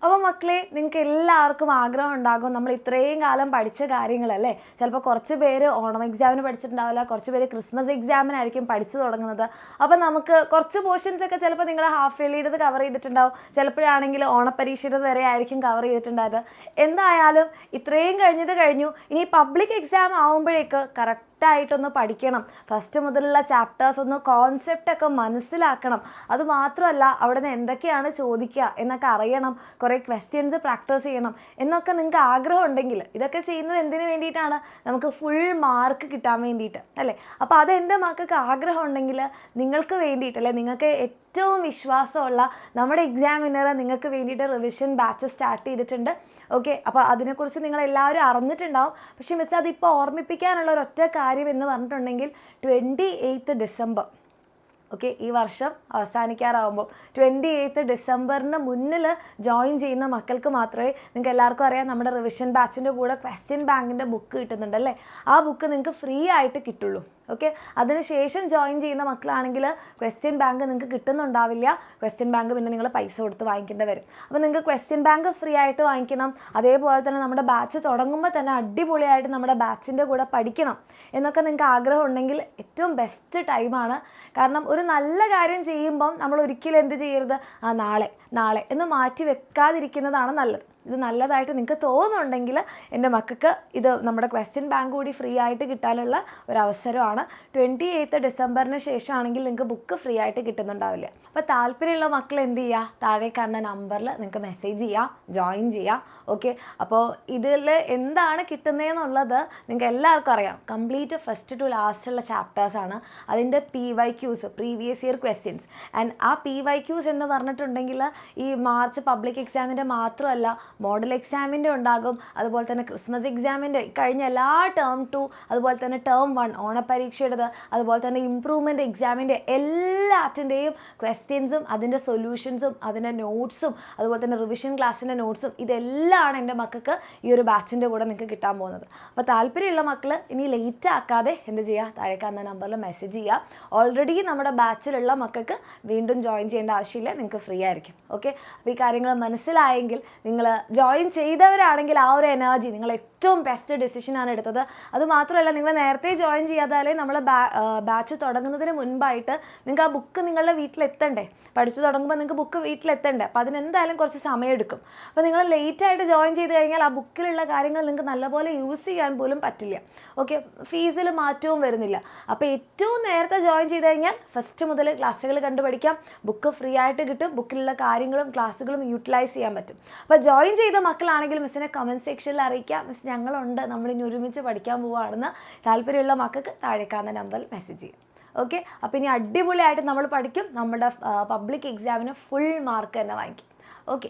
അപ്പോൾ മക്കളെ, നിങ്ങൾക്ക് എല്ലാവർക്കും ആഗ്രഹം ഉണ്ടാകും നമ്മൾ ഇത്രയും കാലം പഠിച്ച കാര്യങ്ങളല്ലേ. ചിലപ്പോൾ കുറച്ച് പേര് ഓണം എക്സാമിന് പഠിച്ചിട്ടുണ്ടാവില്ല, കുറച്ച് പേര് ക്രിസ്മസ് എക്സാമിനായിരിക്കും പഠിച്ചു തുടങ്ങുന്നത്. അപ്പോൾ നമുക്ക് കുറച്ച് പോർഷൻസ് ഒക്കെ ചിലപ്പോൾ നിങ്ങൾ ഹാഫ് ഇയർലിയുടേത് കവർ ചെയ്തിട്ടുണ്ടാവും, ചിലപ്പോഴാണെങ്കിൽ ഓണപ്പരീക്ഷയുടെ വരെ ആയിരിക്കും കവർ ചെയ്തിട്ടുണ്ടായത്. എന്തായാലും ഇത്രയും കഴിഞ്ഞു. ഇനി പബ്ലിക് എക്സാം ആകുമ്പോഴേക്ക് കറക്റ്റായിട്ടൊന്ന് പഠിക്കണം. ഫസ്റ്റ് മുതലുള്ള ചാപ്റ്റേഴ്സ് ഒന്ന് കോൺസെപ്റ്റൊക്കെ മനസ്സിലാക്കണം. അതുമാത്രമല്ല അവിടെ നിന്ന് എന്തൊക്കെയാണ് ചോദിക്കുക എന്നൊക്കെ അറിയണം, കുറേ ക്വസ്റ്റ്യൻസ് പ്രാക്ടീസ് ചെയ്യണം എന്നൊക്കെ നിങ്ങൾക്ക് ആഗ്രഹം ഉണ്ടെങ്കിൽ ഇതൊക്കെ ചെയ്യുന്നത് എന്തിനു വേണ്ടിയിട്ടാണ്? നമുക്ക് ഫുൾ മാർക്ക് കിട്ടാൻ വേണ്ടിയിട്ട് അല്ലേ. അപ്പോൾ അത് എൻ്റെ മക്കൾക്ക് ആഗ്രഹം ഉണ്ടെങ്കിൽ നിങ്ങൾക്ക് വേണ്ടിയിട്ടല്ലേ, നിങ്ങൾക്ക് ഏറ്റവും വിശ്വാസമുള്ള നമ്മുടെ എക്സാമിനർ നിങ്ങൾക്ക് വേണ്ടിയിട്ട് റിവിഷൻ ബാച്ച് സ്റ്റാർട്ട് ചെയ്തിട്ടുണ്ട്. ഓക്കെ, അപ്പോൾ അതിനെക്കുറിച്ച് നിങ്ങളെല്ലാവരും അറിഞ്ഞിട്ടുണ്ടാവും. പക്ഷേ മിസ് അതിപ്പോൾ ഓർമ്മിപ്പിക്കാനുള്ള ഒരൊറ്റ കാര്യം എന്ന് പറഞ്ഞിട്ടുണ്ടെങ്കിൽ 28 ഡിസംബർ, ഓക്കെ, ഈ വർഷം അവസാനിക്കാറാവുമ്പോൾ 28 ഡിസംബറിന് മുന്നിൽ ജോയിൻ ചെയ്യുന്ന മക്കൾക്ക് മാത്രമേ, നിങ്ങൾക്ക് എല്ലാവർക്കും അറിയാം നമ്മുടെ റിവിഷൻ ബാച്ചിൻ്റെ കൂടെ ക്വസ്റ്റ്യൻ ബാങ്കിൻ്റെ ബുക്ക് കിട്ടുന്നുണ്ടല്ലേ, ആ ബുക്ക് നിങ്ങൾക്ക് ഫ്രീ ആയിട്ട് കിട്ടുള്ളൂ. ഓക്കെ, അതിനുശേഷം ജോയിൻ ചെയ്യുന്ന മക്കളാണെങ്കിൽ ക്വസ്റ്റ്യൻ ബാങ്ക് നിങ്ങൾക്ക് കിട്ടുന്നുണ്ടാവില്ല. ക്വസ്റ്റ്യൻ ബാങ്ക് പിന്നെ നിങ്ങൾ പൈസ കൊടുത്ത് വാങ്ങിക്കേണ്ടി വരും. അപ്പോൾ നിങ്ങൾക്ക് ക്വസ്റ്റ്യൻ ബാങ്ക് ഫ്രീ ആയിട്ട് വാങ്ങിക്കണം. അതേപോലെ തന്നെ നമ്മുടെ ബാച്ച് തുടങ്ങുമ്പോൾ തന്നെ അടിപൊളിയായിട്ട് നമ്മുടെ ബാച്ചിൻ്റെ കൂടെ പഠിക്കണം എന്നൊക്കെ നിങ്ങൾക്ക് ആഗ്രഹം ഉണ്ടെങ്കിൽ ഏറ്റവും ബെസ്റ്റ് ടൈമാണ്. കാരണം ഒരു നല്ല കാര്യം ചെയ്യുമ്പം നമ്മൾ ഒരിക്കലും എന്ത് ചെയ്യരുത്, നാളെ എന്ന് മാറ്റി വെക്കാതിരിക്കുന്നതാണ് നല്ലത്. ഇത് നല്ലതായിട്ട് നിങ്ങൾക്ക് തോന്നുന്നുണ്ടെങ്കിൽ എൻ്റെ മക്കൾക്ക് ഇത് നമ്മുടെ ക്വസ്റ്റ്യൻ ബാങ്ക് കൂടി ഫ്രീ ആയിട്ട് കിട്ടാനുള്ള ഒരവസരമാണ്. 28 ഡിസംബറിന് ശേഷമാണെങ്കിൽ നിങ്ങൾക്ക് ബുക്ക് ഫ്രീ ആയിട്ട് കിട്ടുന്നുണ്ടാവില്ല. അപ്പോൾ താല്പര്യമുള്ള മക്കൾ എന്ത് ചെയ്യുക, താഴെ കാണുന്ന നമ്പറിൽ നിങ്ങൾക്ക് മെസ്സേജ് ചെയ്യാം, ജോയിൻ ചെയ്യാം. ഓക്കെ, അപ്പോൾ ഇതിൽ എന്താണ് കിട്ടുന്നതെന്നുള്ളത് നിങ്ങൾക്ക് എല്ലാവർക്കും അറിയാം. കംപ്ലീറ്റ് ഫസ്റ്റ് ടു ലാസ്റ്റുള്ള ചാപ്റ്റേഴ്സാണ്. അതിൻ്റെ PYQs, previous year questions. And ആ PYQs എന്ന് പറഞ്ഞിട്ടുണ്ടെങ്കിൽ ഈ മാർച്ച് പബ്ലിക് എക്സാമിൻ്റെ മാത്രമല്ല, മോഡൽ എക്സാമിൻ്റെ ഉണ്ടാകും, അതുപോലെ തന്നെ ക്രിസ്മസ് എക്സാമിൻ്റെ കഴിഞ്ഞ എല്ലാ ടേം 2, അതുപോലെ തന്നെ ടേം 1 ഓണപ്പരീക്ഷയുടേത്, അതുപോലെ തന്നെ ഇംപ്രൂവ്മെൻറ്റ് എക്സാമിൻ്റെ എല്ലാത്തിൻ്റെയും ക്വസ്റ്റ്യൻസും അതിൻ്റെ സൊല്യൂഷൻസും അതിൻ്റെ നോട്ട്സും അതുപോലെ തന്നെ റിവിഷൻ ക്ലാസ്സിൻ്റെ നോട്ട്സും ഇതെല്ലാം എൻ്റെ മക്കൾക്ക് ഈ ഒരു ബാച്ചിൻ്റെ കൂടെ നിങ്ങൾക്ക് കിട്ടാൻ പോകുന്നത്. അപ്പോൾ താല്പര്യമുള്ള മക്കൾ ഇനി ലേറ്റ് ആക്കാതെ എന്ത് ചെയ്യുക, താഴെ കാണുന്ന നമ്പറിൽ മെസ്സേജ് ചെയ്യുക. ഓൾറെഡി നമ്മുടെ ബാച്ചിലുള്ള മക്കൾക്ക് വീണ്ടും ജോയിൻ ചെയ്യേണ്ട ആവശ്യമില്ല, നിങ്ങൾക്ക് ഫ്രീ ആയിരിക്കും. ഓക്കെ, അപ്പോൾ ഈ കാര്യങ്ങൾ മനസ്സിലായെങ്കിൽ നിങ്ങൾ ജോയിൻ ചെയ്തവരാണെങ്കിൽ ആ ഒരു എനർജി നിങ്ങൾ ഏറ്റവും ബെസ്റ്റ് ഡിസിഷനാണ് എടുത്തത്. അതുമാത്രമല്ല, നിങ്ങൾ നേരത്തെ ജോയിൻ ചെയ്യാതാലേ നമ്മൾ ബാച്ച് തുടങ്ങുന്നതിന് മുൻപായിട്ട് നിങ്ങൾക്ക് ആ ബുക്ക് നിങ്ങളുടെ വീട്ടിലെത്തണ്ടേ, പഠിച്ചു തുടങ്ങുമ്പോൾ നിങ്ങൾക്ക് ബുക്ക് വീട്ടിലെത്തണ്ടേ. അപ്പോൾ അതിനെന്തായാലും കുറച്ച് സമയമെടുക്കും. അപ്പോൾ നിങ്ങൾ ലേറ്റായിട്ട് ജോയിൻ ചെയ്ത് കഴിഞ്ഞാൽ ആ ബുക്കിലുള്ള കാര്യങ്ങൾ നിങ്ങൾക്ക് നല്ലപോലെ യൂസ് ചെയ്യാൻ പോലും പറ്റില്ല. ഓക്കെ, ഫീസിൽ മാറ്റവും വരുന്നില്ല. അപ്പോൾ ഏറ്റവും നേരത്തെ ജോയിൻ ചെയ്ത് കഴിഞ്ഞാൽ ഫസ്റ്റ് മുതൽ ക്ലാസ്സുകൾ കണ്ടു പഠിക്കാം, ബുക്ക് ഫ്രീ ആയിട്ട് കിട്ടും, ബുക്കിലുള്ള കാര്യങ്ങളും ക്ലാസ്സുകളും യൂട്ടിലൈസ് ചെയ്യാൻ പറ്റും. അപ്പോൾ ജോയിൻ ചെയ്ത മക്കളാണെങ്കിൽ മിസ്സിനെ കമൻറ്റ് സെക്ഷനിൽ അറിയിക്കാം, മിസ് ഞങ്ങളുണ്ട്, നമ്മളിനി ഒരുമിച്ച് പഠിക്കാൻ പോവുകയാണെന്ന്. താല്പര്യമുള്ള മക്കൾക്ക് താഴെ കാണുന്ന നമ്പറിൽ മെസ്സേജ് ചെയ്യും. ഓക്കെ, അപ്പോൾ ഇനി അടിപൊളിയായിട്ട് നമ്മൾ പഠിക്കും, നമ്മുടെ പബ്ലിക് എക്സാമിന് ഫുൾ മാർക്ക് തന്നെ വാങ്ങിക്കും. ഓക്കെ.